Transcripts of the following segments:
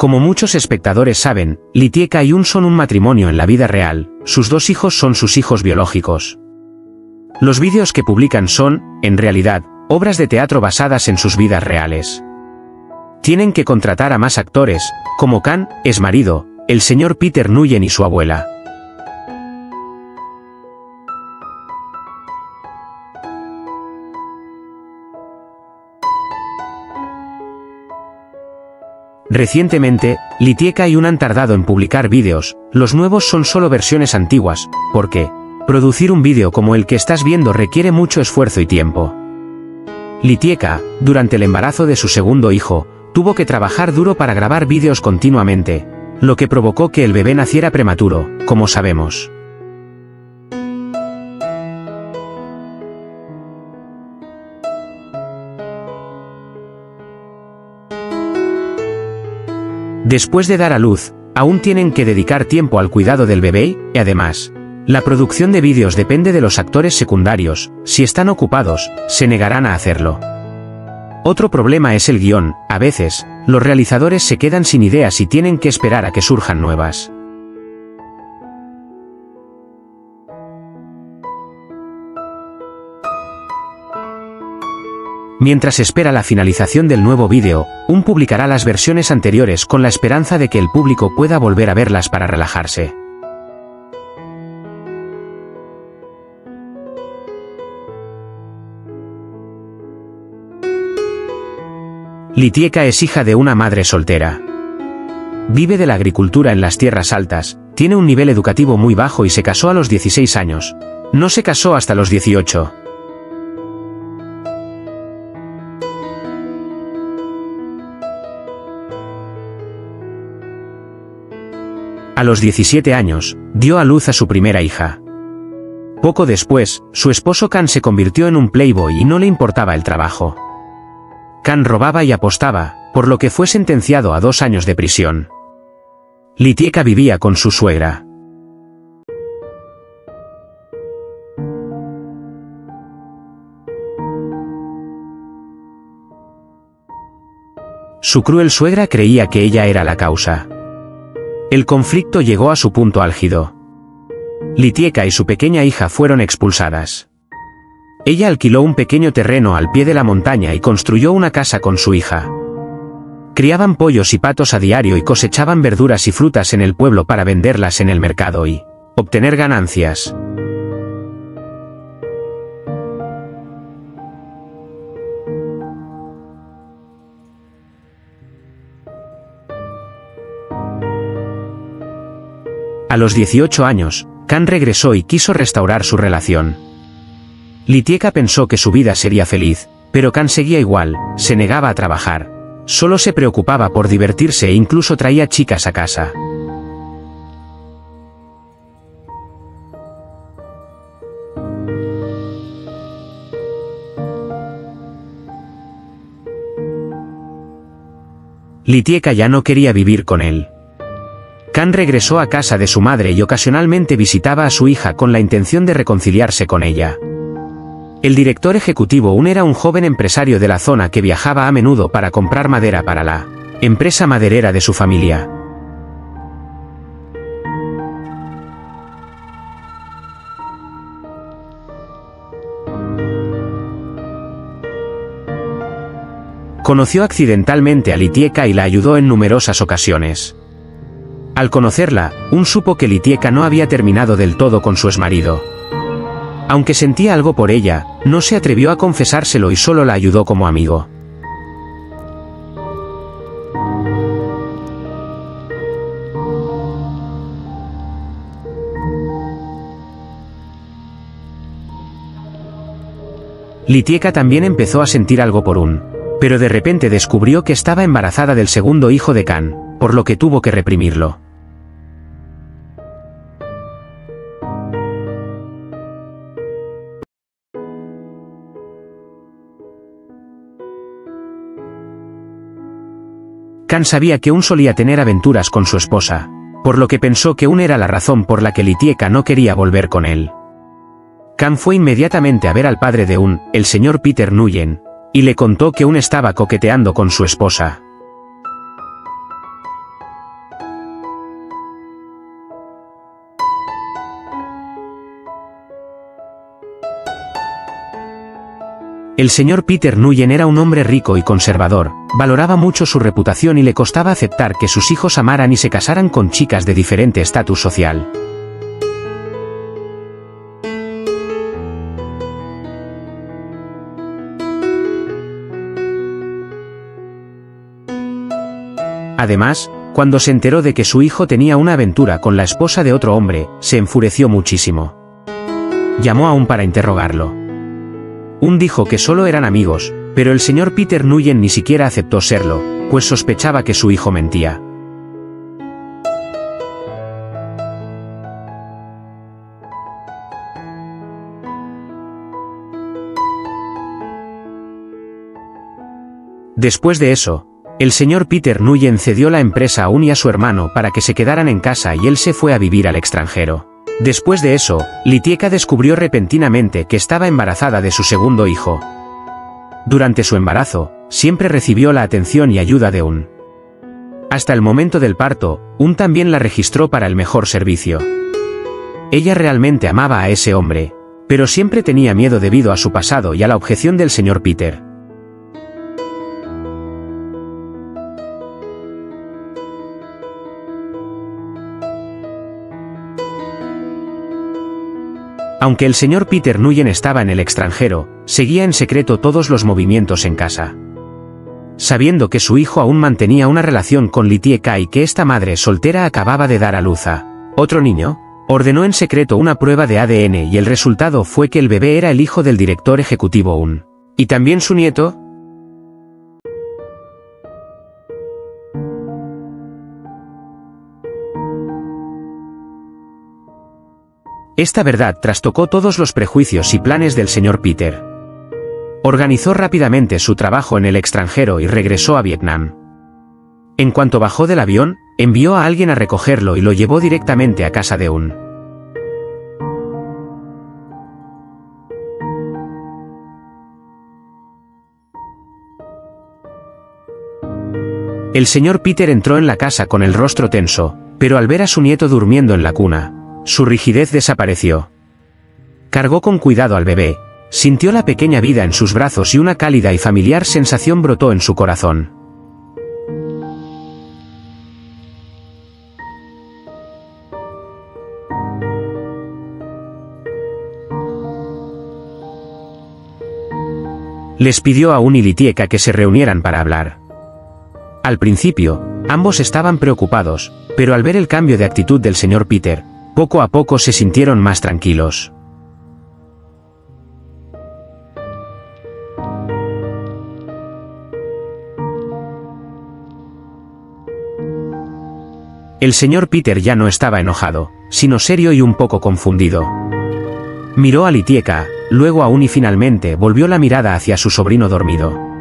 Como muchos espectadores saben, Litieka y Un son un matrimonio en la vida real, sus 2 hijos son sus hijos biológicos. Los vídeos que publican son, en realidad, obras de teatro basadas en sus vidas reales. Tienen que contratar a más actores, como Kan, exmarido, el señor Peter Nguyen y su abuela. Recientemente, Litieka y Un han tardado en publicar vídeos, los nuevos son solo versiones antiguas, porque producir un vídeo como el que estás viendo requiere mucho esfuerzo y tiempo. Litieka, durante el embarazo de su segundo hijo, tuvo que trabajar duro para grabar vídeos continuamente, lo que provocó que el bebé naciera prematuro, como sabemos. Después de dar a luz, aún tienen que dedicar tiempo al cuidado del bebé, y además, la producción de vídeos depende de los actores secundarios, si están ocupados, se negarán a hacerlo. Otro problema es el guión, a veces, los realizadores se quedan sin ideas y tienen que esperar a que surjan nuevas. Mientras espera la finalización del nuevo vídeo, Un publicará las versiones anteriores con la esperanza de que el público pueda volver a verlas para relajarse. Litieka es hija de una madre soltera. Vive de la agricultura en las tierras altas, tiene un nivel educativo muy bajo y se casó a los 16 años. No se casó hasta los 18. A los 17 años, dio a luz a su primera hija. Poco después, su esposo Kan se convirtió en un playboy y no le importaba el trabajo. Kan robaba y apostaba, por lo que fue sentenciado a 2 años de prisión. Litieka vivía con su suegra. Su cruel suegra creía que ella era la causa. El conflicto llegó a su punto álgido. Litieka y su pequeña hija fueron expulsadas. Ella alquiló un pequeño terreno al pie de la montaña y construyó una casa con su hija. Criaban pollos y patos a diario y cosechaban verduras y frutas en el pueblo para venderlas en el mercado y obtener ganancias. A los 18 años, Kan regresó y quiso restaurar su relación. Litieka pensó que su vida sería feliz, pero Kan seguía igual, se negaba a trabajar. Solo se preocupaba por divertirse e incluso traía chicas a casa. Litieka ya no quería vivir con él. Kan regresó a casa de su madre y ocasionalmente visitaba a su hija con la intención de reconciliarse con ella. El director ejecutivo Un era un joven empresario de la zona que viajaba a menudo para comprar madera para la empresa maderera de su familia. Conoció accidentalmente a Litieka y la ayudó en numerosas ocasiones. Al conocerla, Un supo que Litieka no había terminado del todo con su exmarido. Aunque sentía algo por ella, no se atrevió a confesárselo y solo la ayudó como amigo. Litieka también empezó a sentir algo por Un, pero de repente descubrió que estaba embarazada del segundo hijo de Kan, por lo que tuvo que reprimirlo. Kan sabía que Un solía tener aventuras con su esposa, por lo que pensó que Un era la razón por la que Litieka no quería volver con él. Kan fue inmediatamente a ver al padre de Un, el señor Peter Nguyen, y le contó que Un estaba coqueteando con su esposa. El señor Peter Nguyen era un hombre rico y conservador, valoraba mucho su reputación y le costaba aceptar que sus hijos amaran y se casaran con chicas de diferente estatus social. Además, cuando se enteró de que su hijo tenía una aventura con la esposa de otro hombre, se enfureció muchísimo. Llamó a Un para interrogarlo. Un dijo que solo eran amigos, pero el señor Peter Nguyen ni siquiera aceptó serlo, pues sospechaba que su hijo mentía. Después de eso, el señor Peter Nguyen cedió la empresa a Un y a su hermano para que se quedaran en casa y él se fue a vivir al extranjero. Después de eso, Litieka descubrió repentinamente que estaba embarazada de su segundo hijo. Durante su embarazo, siempre recibió la atención y ayuda de Un. Hasta el momento del parto, Un también la registró para el mejor servicio. Ella realmente amaba a ese hombre, pero siempre tenía miedo debido a su pasado y a la objeción del señor Peter. Aunque el señor Peter Nguyen estaba en el extranjero, seguía en secreto todos los movimientos en casa. Sabiendo que su hijo aún mantenía una relación con Litieka y que esta madre soltera acababa de dar a luz a otro niño, ordenó en secreto una prueba de ADN y el resultado fue que el bebé era el hijo del director ejecutivo Un. ¿Y también su nieto? Esta verdad trastocó todos los prejuicios y planes del señor Peter. Organizó rápidamente su trabajo en el extranjero y regresó a Vietnam. En cuanto bajó del avión, envió a alguien a recogerlo y lo llevó directamente a casa de Un. El señor Peter entró en la casa con el rostro tenso, pero al ver a su nieto durmiendo en la cuna, su rigidez desapareció. Cargó con cuidado al bebé, sintió la pequeña vida en sus brazos y una cálida y familiar sensación brotó en su corazón. Les pidió a Un y Litieka que se reunieran para hablar. Al principio, ambos estaban preocupados, pero al ver el cambio de actitud del señor Peter, poco a poco se sintieron más tranquilos. El señor Peter ya no estaba enojado, sino serio y un poco confundido. Miró a Litieka, luego a Un y finalmente volvió la mirada hacia su sobrino dormido.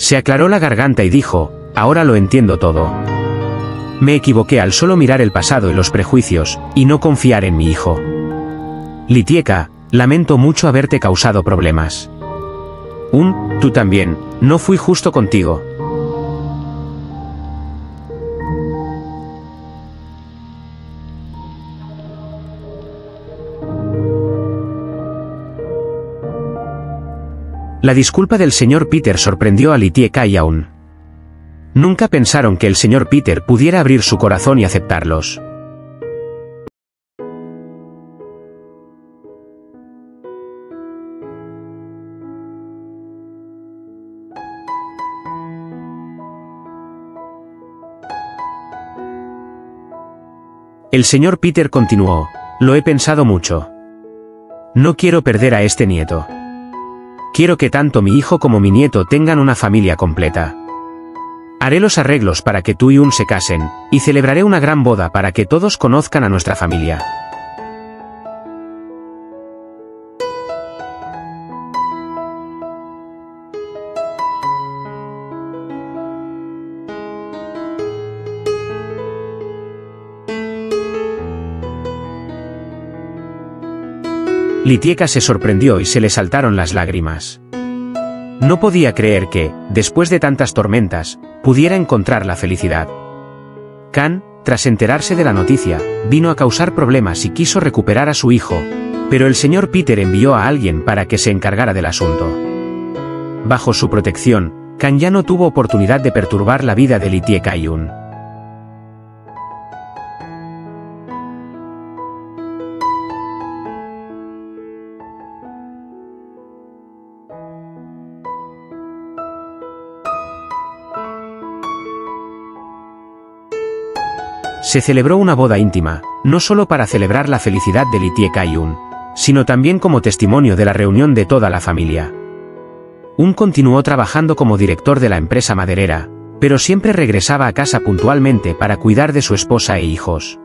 Se aclaró la garganta y dijo, ahora lo entiendo todo. Me equivoqué al solo mirar el pasado y los prejuicios, y no confiar en mi hijo. Litieka, lamento mucho haberte causado problemas. Un, tú también, no fui justo contigo. La disculpa del señor Peter sorprendió a Litieka y a Un. Nunca pensaron que el señor Peter pudiera abrir su corazón y aceptarlos. El señor Peter continuó, lo he pensado mucho. No quiero perder a este nieto. Quiero que tanto mi hijo como mi nieto tengan una familia completa. Haré los arreglos para que tú y Un se casen, y celebraré una gran boda para que todos conozcan a nuestra familia. Litieka se sorprendió y se le saltaron las lágrimas. No podía creer que, después de tantas tormentas, pudiera encontrar la felicidad. Khan, tras enterarse de la noticia, vino a causar problemas y quiso recuperar a su hijo, pero el señor Peter envió a alguien para que se encargara del asunto. Bajo su protección, Khan ya no tuvo oportunidad de perturbar la vida de Lee Tae-kyun. Se celebró una boda íntima, no solo para celebrar la felicidad de Lee Tae-kyun, sino también como testimonio de la reunión de toda la familia. Continuó trabajando como director de la empresa maderera, pero siempre regresaba a casa puntualmente para cuidar de su esposa e hijos.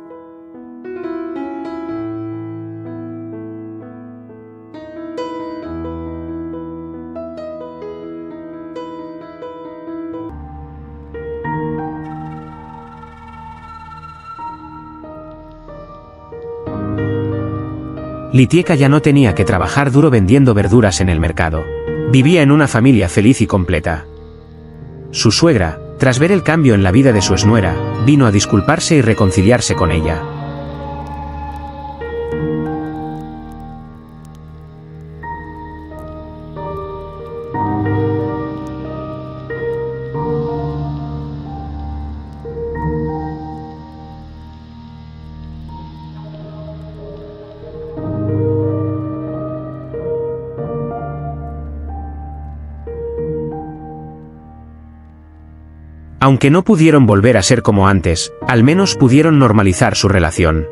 Lee Tae-kyun ya no tenía que trabajar duro vendiendo verduras en el mercado. Vivía en una familia feliz y completa. Su suegra, tras ver el cambio en la vida de su exnuera, vino a disculparse y reconciliarse con ella. Aunque no pudieron volver a ser como antes, al menos pudieron normalizar su relación.